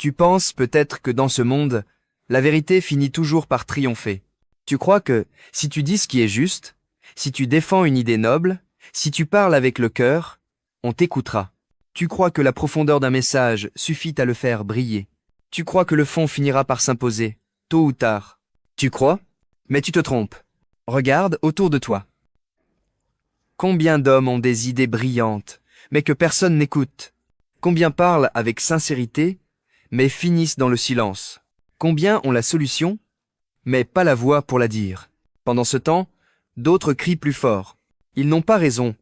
Tu penses peut-être que dans ce monde, la vérité finit toujours par triompher. Tu crois que, si tu dis ce qui est juste, si tu défends une idée noble, si tu parles avec le cœur, on t'écoutera. Tu crois que la profondeur d'un message suffit à le faire briller. Tu crois que le fond finira par s'imposer, tôt ou tard. Tu crois? Mais tu te trompes. Regarde autour de toi. Combien d'hommes ont des idées brillantes, mais que personne n'écoute? Combien parlent avec sincérité, mais finissent dans le silence? Combien ont la solution, mais pas la voix pour la dire? Pendant ce temps, d'autres crient plus fort. Ils n'ont pas raison,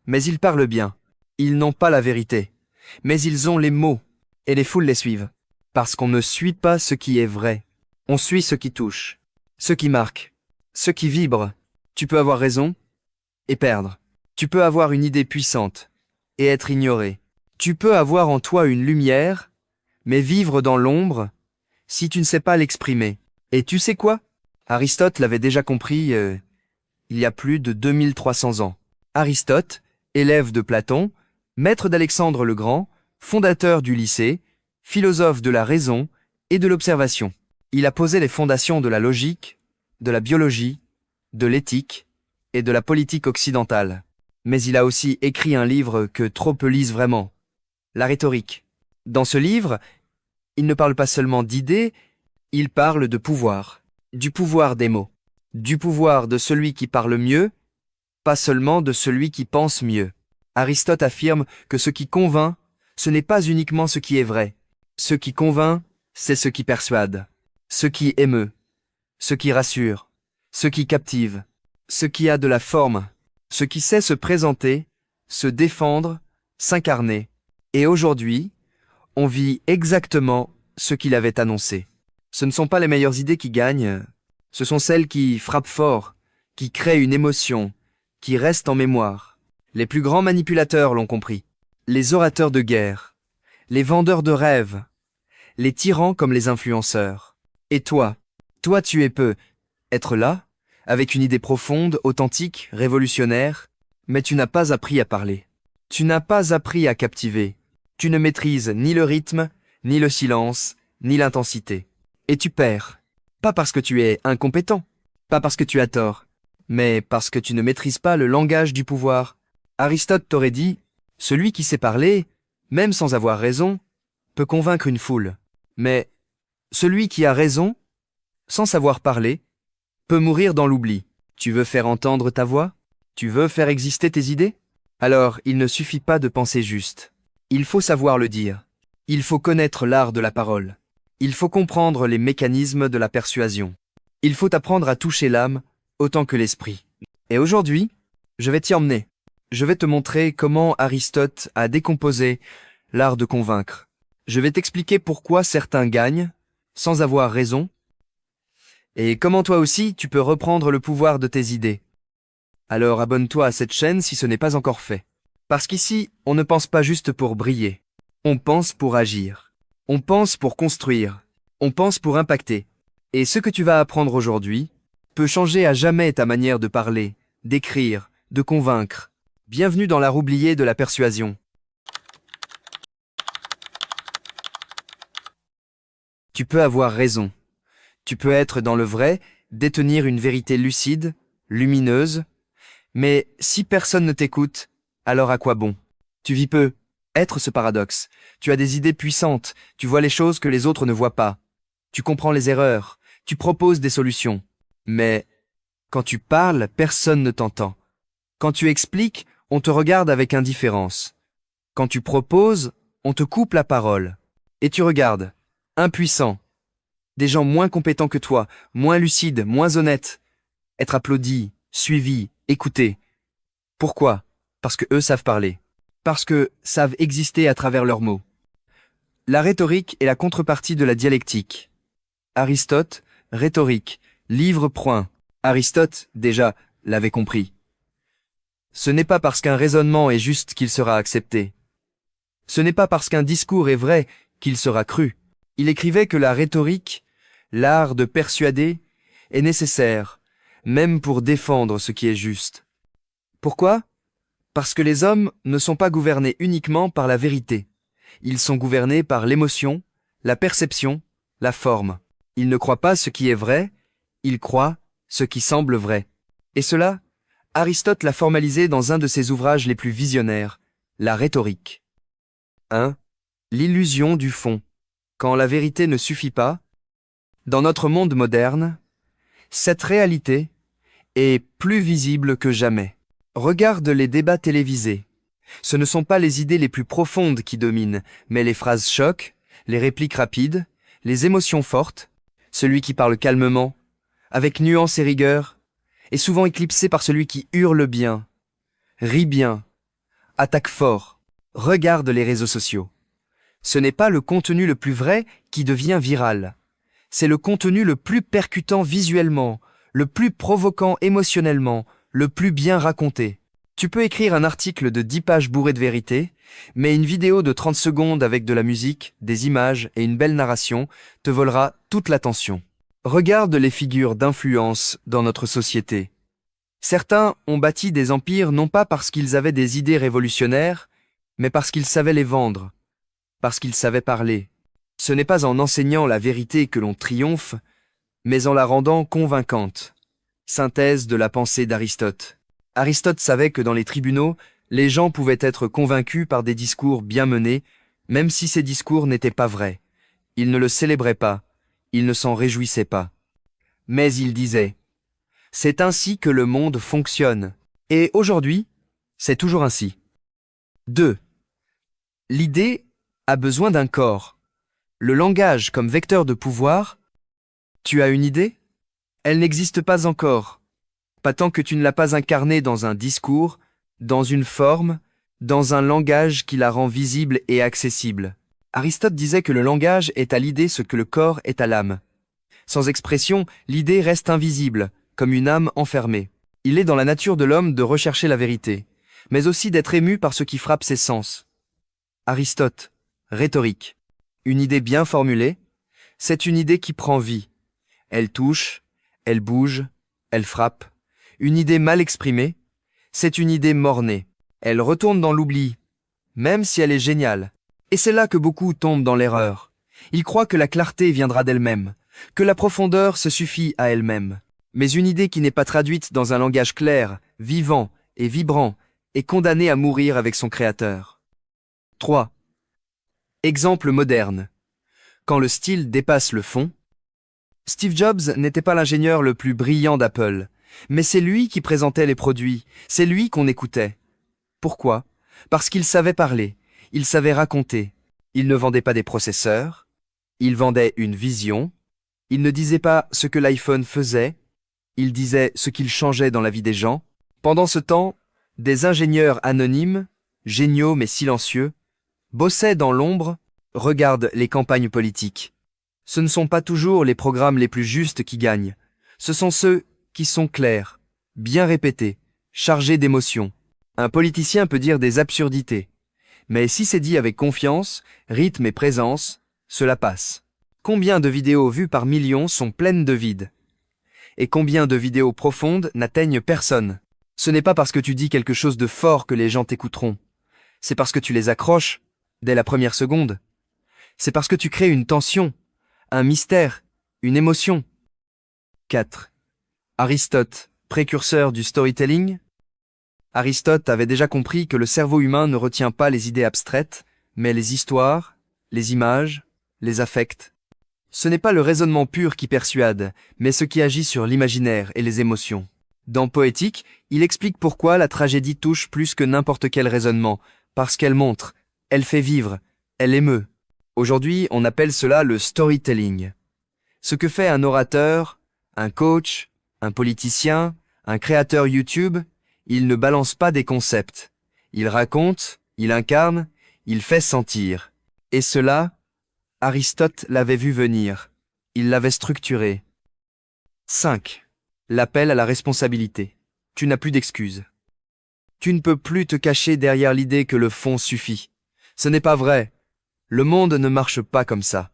mais ils parlent bien. Ils n'ont pas la vérité, mais ils ont les mots, et les foules les suivent. Parce qu'on ne suit pas ce qui est vrai. On suit ce qui touche, ce qui marque, ce qui vibre. Tu peux avoir raison et perdre. Tu peux avoir une idée puissante et être ignoré. Tu peux avoir en toi une lumière, mais vivre dans l'ombre si tu ne sais pas l'exprimer. Et tu sais quoi? Aristote l'avait déjà compris il y a plus de 2300 ans. Aristote, élève de Platon, maître d'Alexandre le Grand, fondateur du lycée, philosophe de la raison et de l'observation. Il a posé les fondations de la logique, de la biologie, de l'éthique et de la politique occidentale. Mais il a aussi écrit un livre que trop peu lisent vraiment, la rhétorique. Dans ce livre, il ne parle pas seulement d'idées, il parle de pouvoir, du pouvoir des mots, du pouvoir de celui qui parle mieux, pas seulement de celui qui pense mieux. Aristote affirme que ce qui convainc, ce n'est pas uniquement ce qui est vrai. Ce qui convainc, c'est ce qui persuade, ce qui émeut, ce qui rassure, ce qui captive, ce qui a de la forme, ce qui sait se présenter, se défendre, s'incarner. Et aujourd'hui, on vit exactement ce qu'il avait annoncé. Ce ne sont pas les meilleures idées qui gagnent, ce sont celles qui frappent fort, qui créent une émotion, qui restent en mémoire. Les plus grands manipulateurs l'ont compris. Les orateurs de guerre, les vendeurs de rêves, les tyrans comme les influenceurs. Et toi tu es peu être là, avec une idée profonde, authentique, révolutionnaire, mais tu n'as pas appris à parler. Tu n'as pas appris à captiver. Tu ne maîtrises ni le rythme, ni le silence, ni l'intensité. Et tu perds. Pas parce que tu es incompétent, pas parce que tu as tort, mais parce que tu ne maîtrises pas le langage du pouvoir. Aristote t'aurait dit, celui qui sait parler, même sans avoir raison, peut convaincre une foule. Mais celui qui a raison, sans savoir parler, peut mourir dans l'oubli. Tu veux faire entendre ta voix? Tu veux faire exister tes idées? Alors, il ne suffit pas de penser juste. Il faut savoir le dire. Il faut connaître l'art de la parole. Il faut comprendre les mécanismes de la persuasion. Il faut apprendre à toucher l'âme autant que l'esprit. Et aujourd'hui, je vais t'y emmener. Je vais te montrer comment Aristote a décomposé l'art de convaincre. Je vais t'expliquer pourquoi certains gagnent, sans avoir raison, et comment toi aussi tu peux reprendre le pouvoir de tes idées. Alors abonne-toi à cette chaîne si ce n'est pas encore fait. Parce qu'ici, on ne pense pas juste pour briller. On pense pour agir. On pense pour construire. On pense pour impacter. Et ce que tu vas apprendre aujourd'hui peut changer à jamais ta manière de parler, d'écrire, de convaincre. Bienvenue dans l'art oublié de la persuasion. Tu peux avoir raison. Tu peux être dans le vrai, détenir une vérité lucide, lumineuse, mais si personne ne t'écoute, alors à quoi bon? Tu vis peu. Être ce paradoxe. Tu as des idées puissantes, tu vois les choses que les autres ne voient pas. Tu comprends les erreurs, tu proposes des solutions. Mais quand tu parles, personne ne t'entend. Quand tu expliques, on te regarde avec indifférence. Quand tu proposes, on te coupe la parole. Et tu regardes, impuissant. Des gens moins compétents que toi, moins lucides, moins honnêtes. Être applaudi, suivi, écouté. Pourquoi? Parce que eux savent parler. Parce que savent exister à travers leurs mots. La rhétorique est la contrepartie de la dialectique. Aristote, rhétorique, livre point. Aristote, déjà, l'avait compris. Ce n'est pas parce qu'un raisonnement est juste qu'il sera accepté. Ce n'est pas parce qu'un discours est vrai qu'il sera cru. Il écrivait que la rhétorique, l'art de persuader, est nécessaire, même pour défendre ce qui est juste. Pourquoi? Parce que les hommes ne sont pas gouvernés uniquement par la vérité. Ils sont gouvernés par l'émotion, la perception, la forme. Il ne croit pas ce qui est vrai, il croit ce qui semble vrai. Et cela, Aristote l'a formalisé dans un de ses ouvrages les plus visionnaires, la rhétorique. 1. L'illusion du fond. Quand la vérité ne suffit pas, dans notre monde moderne, cette réalité est plus visible que jamais. Regarde les débats télévisés. Ce ne sont pas les idées les plus profondes qui dominent, mais les phrases chocs, les répliques rapides, les émotions fortes. Celui qui parle calmement, avec nuance et rigueur, est souvent éclipsé par celui qui hurle bien, rit bien, attaque fort. Regarde les réseaux sociaux. Ce n'est pas le contenu le plus vrai qui devient viral. C'est le contenu le plus percutant visuellement, le plus provoquant émotionnellement, le plus bien raconté. Tu peux écrire un article de 10 pages bourré de vérité, mais une vidéo de 30 secondes avec de la musique, des images et une belle narration te volera toute l'attention. Regarde les figures d'influence dans notre société. Certains ont bâti des empires non pas parce qu'ils avaient des idées révolutionnaires, mais parce qu'ils savaient les vendre, parce qu'ils savaient parler. Ce n'est pas en enseignant la vérité que l'on triomphe, mais en la rendant convaincante. Synthèse de la pensée d'Aristote. Aristote savait que dans les tribunaux, les gens pouvaient être convaincus par des discours bien menés, même si ces discours n'étaient pas vrais. Ils ne le célébraient pas, ils ne s'en réjouissaient pas. Mais il disait, « C'est ainsi que le monde fonctionne. » Et aujourd'hui, c'est toujours ainsi. 2. L'idée a besoin d'un corps. Le langage comme vecteur de pouvoir. Tu as une idée? Elle n'existe pas encore. Pas tant que tu ne l'as pas incarnée dans un discours, dans une forme, dans un langage qui la rend visible et accessible. Aristote disait que le langage est à l'idée ce que le corps est à l'âme. Sans expression, l'idée reste invisible, comme une âme enfermée. Il est dans la nature de l'homme de rechercher la vérité, mais aussi d'être ému par ce qui frappe ses sens. Aristote, rhétorique. Une idée bien formulée, c'est une idée qui prend vie. Elle touche, elle bouge, elle frappe. Une idée mal exprimée, c'est une idée mort-née. Elle retourne dans l'oubli, même si elle est géniale. Et c'est là que beaucoup tombent dans l'erreur. Ils croient que la clarté viendra d'elle-même, que la profondeur se suffit à elle-même. Mais une idée qui n'est pas traduite dans un langage clair, vivant et vibrant est condamnée à mourir avec son créateur. 3. Exemple moderne. Quand le style dépasse le fond. Steve Jobs n'était pas l'ingénieur le plus brillant d'Apple, mais c'est lui qui présentait les produits, c'est lui qu'on écoutait. Pourquoi? Parce qu'il savait parler, il savait raconter. Il ne vendait pas des processeurs, il vendait une vision, il ne disait pas ce que l'iPhone faisait, il disait ce qu'il changeait dans la vie des gens. Pendant ce temps, des ingénieurs anonymes, géniaux mais silencieux, bossaient dans l'ombre. Regarde les campagnes politiques. Ce ne sont pas toujours les programmes les plus justes qui gagnent. Ce sont ceux qui sont clairs, bien répétés, chargés d'émotions. Un politicien peut dire des absurdités. Mais si c'est dit avec confiance, rythme et présence, cela passe. Combien de vidéos vues par millions sont pleines de vide? Et combien de vidéos profondes n'atteignent personne? Ce n'est pas parce que tu dis quelque chose de fort que les gens t'écouteront. C'est parce que tu les accroches, dès la première seconde. C'est parce que tu crées une tension, un mystère, une émotion. 4. Aristote, précurseur du storytelling. Aristote avait déjà compris que le cerveau humain ne retient pas les idées abstraites, mais les histoires, les images, les affects. Ce n'est pas le raisonnement pur qui persuade, mais ce qui agit sur l'imaginaire et les émotions. Dans Poétique, il explique pourquoi la tragédie touche plus que n'importe quel raisonnement, parce qu'elle montre, elle fait vivre, elle émeut. Aujourd'hui, on appelle cela le storytelling. Ce que fait un orateur, un coach, un politicien, un créateur YouTube, il ne balance pas des concepts. Il raconte, il incarne, il fait sentir. Et cela, Aristote l'avait vu venir. Il l'avait structuré. 5. L'appel à la responsabilité. Tu n'as plus d'excuses. Tu ne peux plus te cacher derrière l'idée que le fond suffit. Ce n'est pas vrai. Le monde ne marche pas comme ça.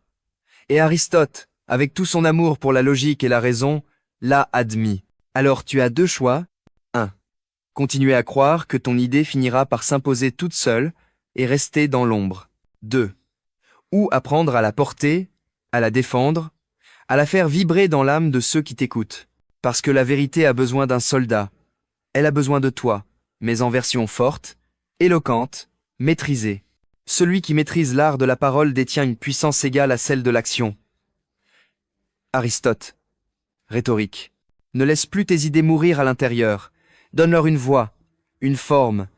Et Aristote, avec tout son amour pour la logique et la raison, l'a admis. Alors tu as deux choix. 1. Continuer à croire que ton idée finira par s'imposer toute seule et rester dans l'ombre. 2. ou apprendre à la porter, à la défendre, à la faire vibrer dans l'âme de ceux qui t'écoutent. Parce que la vérité a besoin d'un soldat. Elle a besoin de toi, mais en version forte, éloquente, maîtrisée. Celui qui maîtrise l'art de la parole détient une puissance égale à celle de l'action. Aristote. Rhétorique. Ne laisse plus tes idées mourir à l'intérieur. Donne-leur une voix, une forme,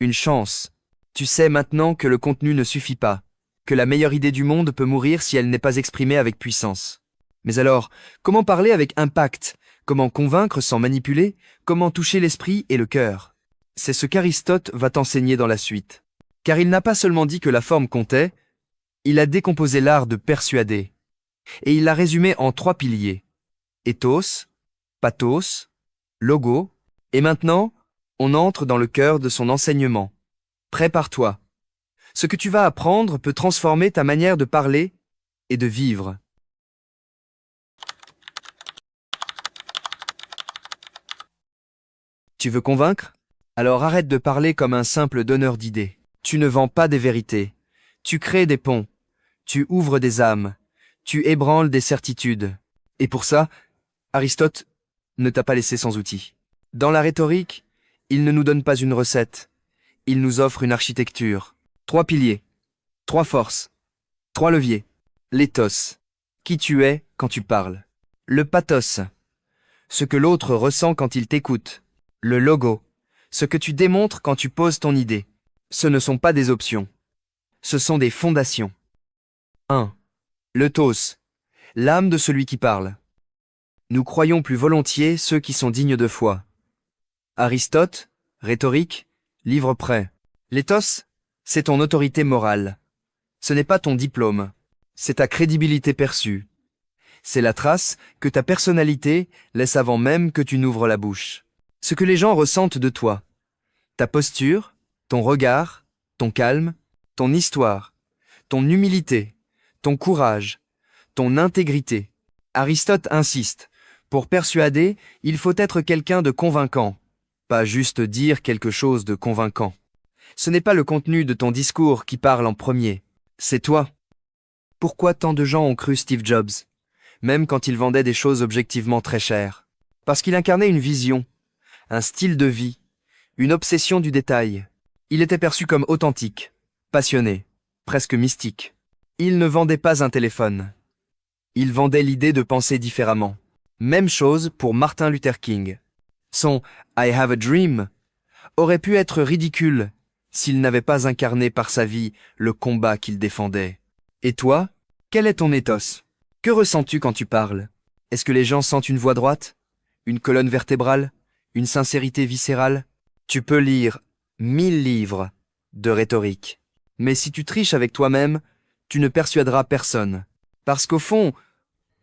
une chance. Tu sais maintenant que le contenu ne suffit pas, que la meilleure idée du monde peut mourir si elle n'est pas exprimée avec puissance. Mais alors, comment parler avec impact? Comment convaincre sans manipuler? Comment toucher l'esprit et le cœur? C'est ce qu'Aristote va t'enseigner dans la suite. Car il n'a pas seulement dit que la forme comptait, il a décomposé l'art de persuader. Et il l'a résumé en 3 piliers. Ethos, pathos, logo, et maintenant, on entre dans le cœur de son enseignement. Prépare-toi. Ce que tu vas apprendre peut transformer ta manière de parler et de vivre. Tu veux convaincre? Alors arrête de parler comme un simple donneur d'idées. Tu ne vends pas des vérités. Tu crées des ponts. Tu ouvres des âmes. Tu ébranles des certitudes. Et pour ça, Aristote ne t'a pas laissé sans outils. Dans la rhétorique, il ne nous donne pas une recette. Il nous offre une architecture. 3 piliers, 3 forces, 3 leviers. L'éthos, qui tu es quand tu parles. Le pathos, ce que l'autre ressent quand il t'écoute. Le logo, ce que tu démontres quand tu poses ton idée. Ce ne sont pas des options. Ce sont des fondations. 1. Le tos, l'âme de celui qui parle. Nous croyons plus volontiers ceux qui sont dignes de foi. Aristote, rhétorique, livre prêt. L'éthos, c'est ton autorité morale. Ce n'est pas ton diplôme. C'est ta crédibilité perçue. C'est la trace que ta personnalité laisse avant même que tu n'ouvres la bouche. Ce que les gens ressentent de toi. Ta posture, ton regard, ton calme, ton histoire, ton humilité, ton courage, ton intégrité. Aristote insiste. Pour persuader, il faut être quelqu'un de convaincant, pas juste dire quelque chose de convaincant. Ce n'est pas le contenu de ton discours qui parle en premier, c'est toi. Pourquoi tant de gens ont cru Steve Jobs, même quand il vendait des choses objectivement très chères? Parce qu'il incarnait une vision, un style de vie, une obsession du détail. Il était perçu comme authentique, passionné, presque mystique. Il ne vendait pas un téléphone. Il vendait l'idée de penser différemment. Même chose pour Martin Luther King. Son « I have a dream » aurait pu être ridicule s'il n'avait pas incarné par sa vie le combat qu'il défendait. Et toi, quel est ton ethos? Que ressens-tu quand tu parles? Est-ce que les gens sentent une voix droite? Une colonne vertébrale? Une sincérité viscérale? Tu peux lire 1000 livres de rhétorique. Mais si tu triches avec toi-même, tu ne persuaderas personne. Parce qu'au fond,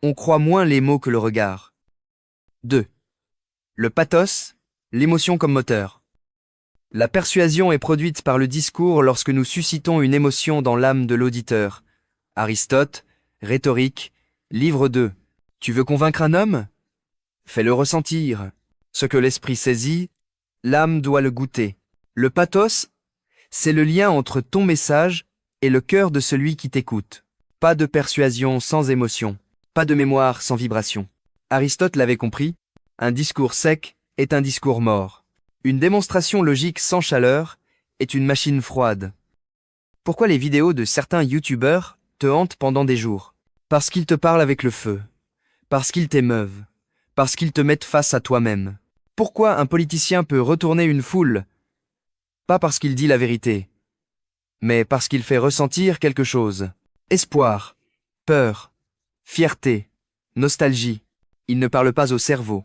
on croit moins les mots que le regard. 2. Le pathos, l'émotion comme moteur. La persuasion est produite par le discours lorsque nous suscitons une émotion dans l'âme de l'auditeur. Aristote, rhétorique, livre 2. Tu veux convaincre un homme? Fais-le ressentir. Ce que l'esprit saisit, l'âme doit le goûter. Le pathos, c'est le lien entre ton message et le cœur de celui qui t'écoute. Pas de persuasion sans émotion. Pas de mémoire sans vibration. Aristote l'avait compris, un discours sec est un discours mort. Une démonstration logique sans chaleur est une machine froide. Pourquoi les vidéos de certains youtubeurs te hantent pendant des jours? Parce qu'ils te parlent avec le feu, parce qu'ils t'émeuvent, parce qu'ils te mettent face à toi-même. Pourquoi un politicien peut retourner une foule? Pas parce qu'il dit la vérité, mais parce qu'il fait ressentir quelque chose. Espoir, peur, fierté, nostalgie. Il ne parle pas au cerveau.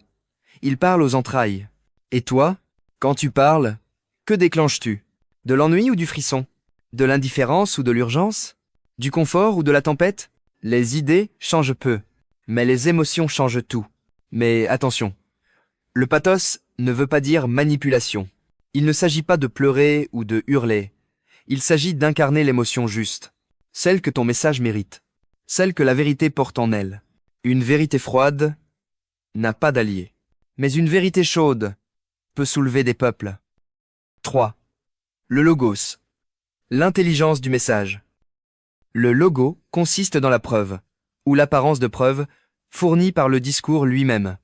Il parle aux entrailles. Et toi, quand tu parles, que déclenches-tu? De l'ennui ou du frisson? De l'indifférence ou de l'urgence? Du confort ou de la tempête? Les idées changent peu, mais les émotions changent tout. Mais attention, le pathos ne veut pas dire manipulation. Il ne s'agit pas de pleurer ou de hurler. Il s'agit d'incarner l'émotion juste, celle que ton message mérite, celle que la vérité porte en elle. Une vérité froide n'a pas d'allié, mais une vérité chaude peut soulever des peuples. 3. Le logos, l'intelligence du message. Le logo consiste dans la preuve, ou l'apparence de preuve, fournie par le discours lui-même.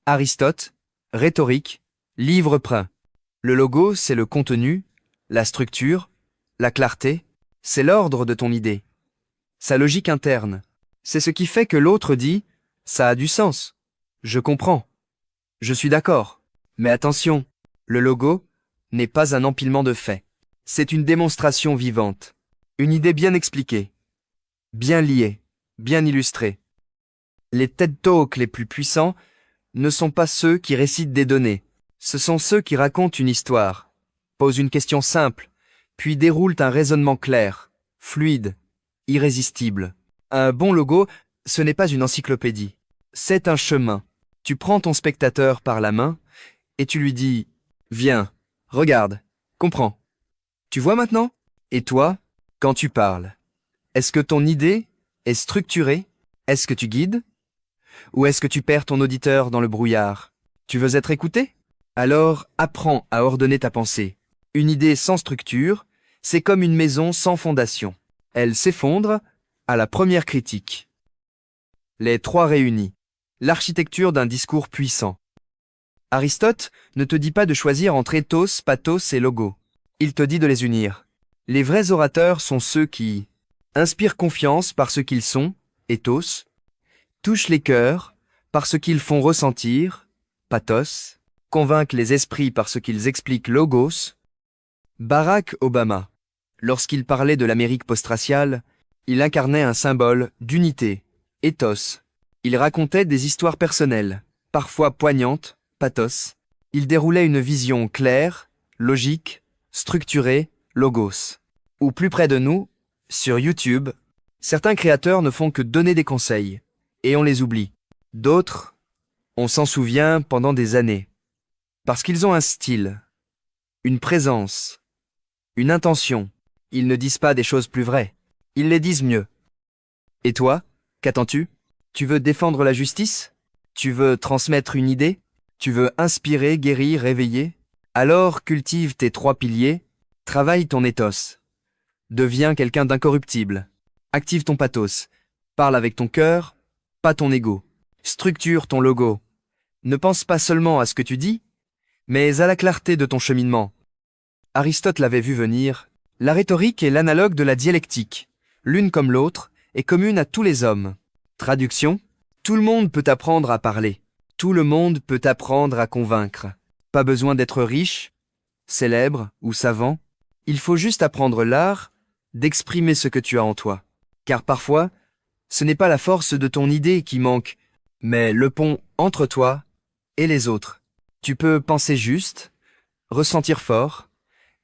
Aristote, Rhétorique, livre 1. Le logo, c'est le contenu, la structure, la clarté, c'est l'ordre de ton idée. Sa logique interne, c'est ce qui fait que l'autre dit « ça a du sens, je comprends, je suis d'accord ». Mais attention, le logo n'est pas un empilement de faits. C'est une démonstration vivante, une idée bien expliquée, bien liée, bien illustrée. Les TED Talks les plus puissants ne sont pas ceux qui récitent des données, ce sont ceux qui racontent une histoire, posent une question simple, puis déroulent un raisonnement clair, fluide, irrésistible. Un bon logo, ce n'est pas une encyclopédie, c'est un chemin. Tu prends ton spectateur par la main et tu lui dis « Viens, regarde, comprends. Tu vois maintenant ? Et toi, quand tu parles, est-ce que ton idée est structurée ? Est-ce que tu guides ? Ou est-ce que tu perds ton auditeur dans le brouillard ? Tu veux être écouté ? Alors apprends à ordonner ta pensée. Une idée sans structure, c'est comme une maison sans fondation. Elle s'effondre à la première critique. Les trois réunis. L'architecture d'un discours puissant. Aristote ne te dit pas de choisir entre ethos, pathos et logo. Il te dit de les unir. Les vrais orateurs sont ceux qui inspirent confiance par ce qu'ils sont, ethos, touchent les cœurs par ce qu'ils font ressentir, pathos, convainquent les esprits par ce qu'ils expliquent, logos. Barack Obama, lorsqu'il parlait de l'Amérique post-raciale, il incarnait un symbole d'unité, ethos. Il racontait des histoires personnelles, parfois poignantes, pathos. Il déroulait une vision claire, logique, structurée, logos. Ou plus près de nous, sur YouTube, certains créateurs ne font que donner des conseils, et on les oublie. D'autres, on s'en souvient pendant des années, parce qu'ils ont un style, une présence, une intention. Ils ne disent pas des choses plus vraies, ils les disent mieux. Et toi, qu'attends-tu ? Tu veux défendre la justice ? Tu veux transmettre une idée ? Tu veux inspirer, guérir, réveiller ? Alors cultive tes trois piliers, travaille ton ethos. Deviens quelqu'un d'incorruptible. Active ton pathos. Parle avec ton cœur, pas ton ego. Structure ton logo. Ne pense pas seulement à ce que tu dis, mais à la clarté de ton cheminement. Aristote l'avait vu venir. La rhétorique est l'analogue de la dialectique. L'une comme l'autre est commune à tous les hommes. Traduction : tout le monde peut apprendre à parler. Tout le monde peut apprendre à convaincre. Pas besoin d'être riche, célèbre ou savant. Il faut juste apprendre l'art d'exprimer ce que tu as en toi. Car parfois, ce n'est pas la force de ton idée qui manque, mais le pont entre toi et les autres. Tu peux penser juste, ressentir fort,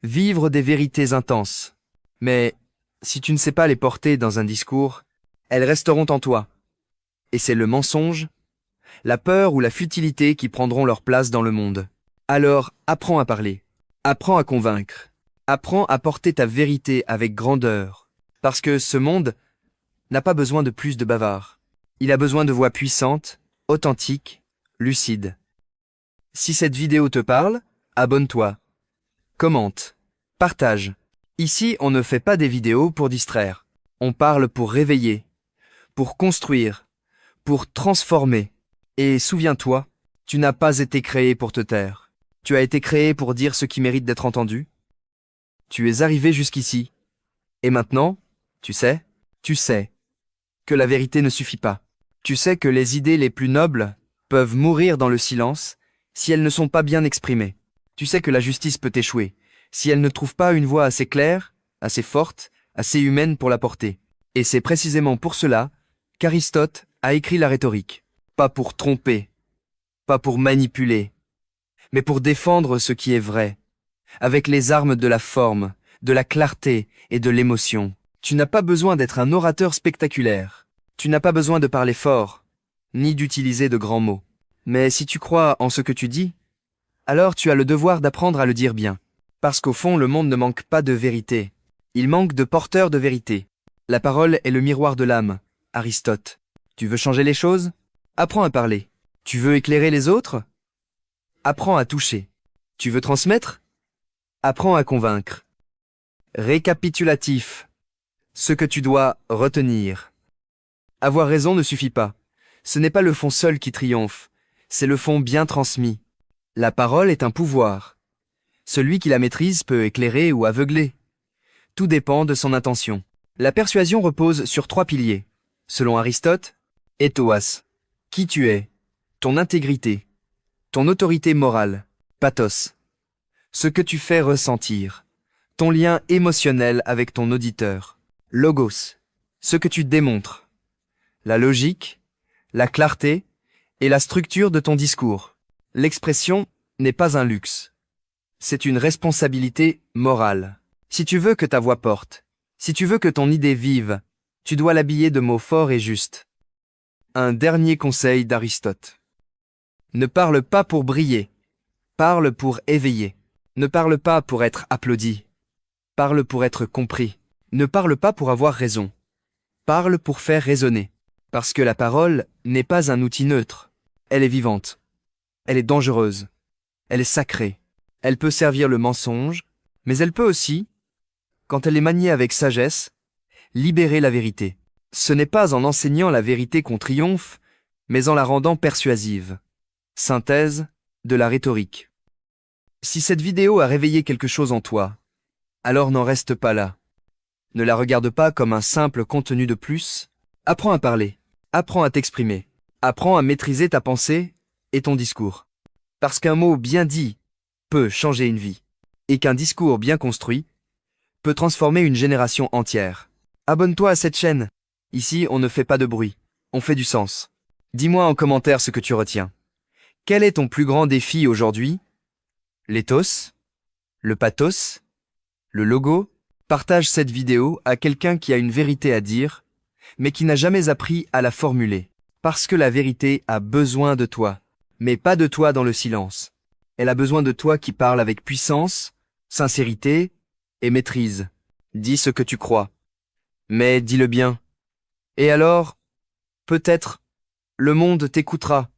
vivre des vérités intenses. Mais si tu ne sais pas les porter dans un discours, elles resteront en toi. Et c'est le mensonge, la peur ou la futilité qui prendront leur place dans le monde. Alors, apprends à parler, apprends à convaincre, apprends à porter ta vérité avec grandeur, parce que ce monde n'a pas besoin de plus de bavards. Il a besoin de voix puissantes, authentiques, lucides. Si cette vidéo te parle, abonne-toi, commente, partage. Ici, on ne fait pas des vidéos pour distraire. On parle pour réveiller, pour construire, pour transformer. Et souviens-toi, tu n'as pas été créé pour te taire. Tu as été créé pour dire ce qui mérite d'être entendu. Tu es arrivé jusqu'ici. Et maintenant, tu sais que la vérité ne suffit pas. Tu sais que les idées les plus nobles peuvent mourir dans le silence si elles ne sont pas bien exprimées. Tu sais que la justice peut échouer si elle ne trouve pas une voix assez claire, assez forte, assez humaine pour la porter. Et c'est précisément pour cela qu'Aristote a écrit la rhétorique. Pas pour tromper, pas pour manipuler, mais pour défendre ce qui est vrai, avec les armes de la forme, de la clarté et de l'émotion. Tu n'as pas besoin d'être un orateur spectaculaire. Tu n'as pas besoin de parler fort, ni d'utiliser de grands mots. Mais si tu crois en ce que tu dis, alors tu as le devoir d'apprendre à le dire bien. Parce qu'au fond, le monde ne manque pas de vérité. Il manque de porteurs de vérité. La parole est le miroir de l'âme. Aristote. Tu veux changer les choses ? Apprends à parler. Tu veux éclairer les autres ? Apprends à toucher. Tu veux transmettre ? Apprends à convaincre. Récapitulatif. Ce que tu dois retenir. Avoir raison ne suffit pas. Ce n'est pas le fond seul qui triomphe, c'est le fond bien transmis. La parole est un pouvoir. Celui qui la maîtrise peut éclairer ou aveugler. Tout dépend de son intention. La persuasion repose sur 3 piliers. Selon Aristote, ethos, qui tu es, ton intégrité, ton autorité morale, pathos, ce que tu fais ressentir, ton lien émotionnel avec ton auditeur, logos, ce que tu démontres, la logique, la clarté et la structure de ton discours. L'expression n'est pas un luxe. C'est une responsabilité morale. Si tu veux que ta voix porte, si tu veux que ton idée vive, tu dois l'habiller de mots forts et justes. Un dernier conseil d'Aristote. Ne parle pas pour briller, parle pour éveiller. Ne parle pas pour être applaudi, parle pour être compris. Ne parle pas pour avoir raison, parle pour faire raisonner. Parce que la parole n'est pas un outil neutre. Elle est vivante. Elle est dangereuse. Elle est sacrée. Elle peut servir le mensonge, mais elle peut aussi, quand elle est maniée avec sagesse, libérer la vérité. Ce n'est pas en enseignant la vérité qu'on triomphe, mais en la rendant persuasive. Synthèse de la rhétorique. Si cette vidéo a réveillé quelque chose en toi, alors n'en reste pas là. Ne la regarde pas comme un simple contenu de plus. Apprends à parler. Apprends à t'exprimer. Apprends à maîtriser ta pensée et ton discours. Parce qu'un mot bien dit peut changer une vie, et qu'un discours bien construit peut transformer une génération entière. Abonne-toi à cette chaîne. Ici, on ne fait pas de bruit, on fait du sens. Dis-moi en commentaire ce que tu retiens. Quel est ton plus grand défi aujourd'hui? L'éthos? Le pathos? Le logo? Partage cette vidéo à quelqu'un qui a une vérité à dire, mais qui n'a jamais appris à la formuler. Parce que la vérité a besoin de toi, mais pas de toi dans le silence. Elle a besoin de toi qui parle avec puissance, sincérité et maîtrise. Dis ce que tu crois, mais dis-le bien. Et alors, peut-être, le monde t'écoutera.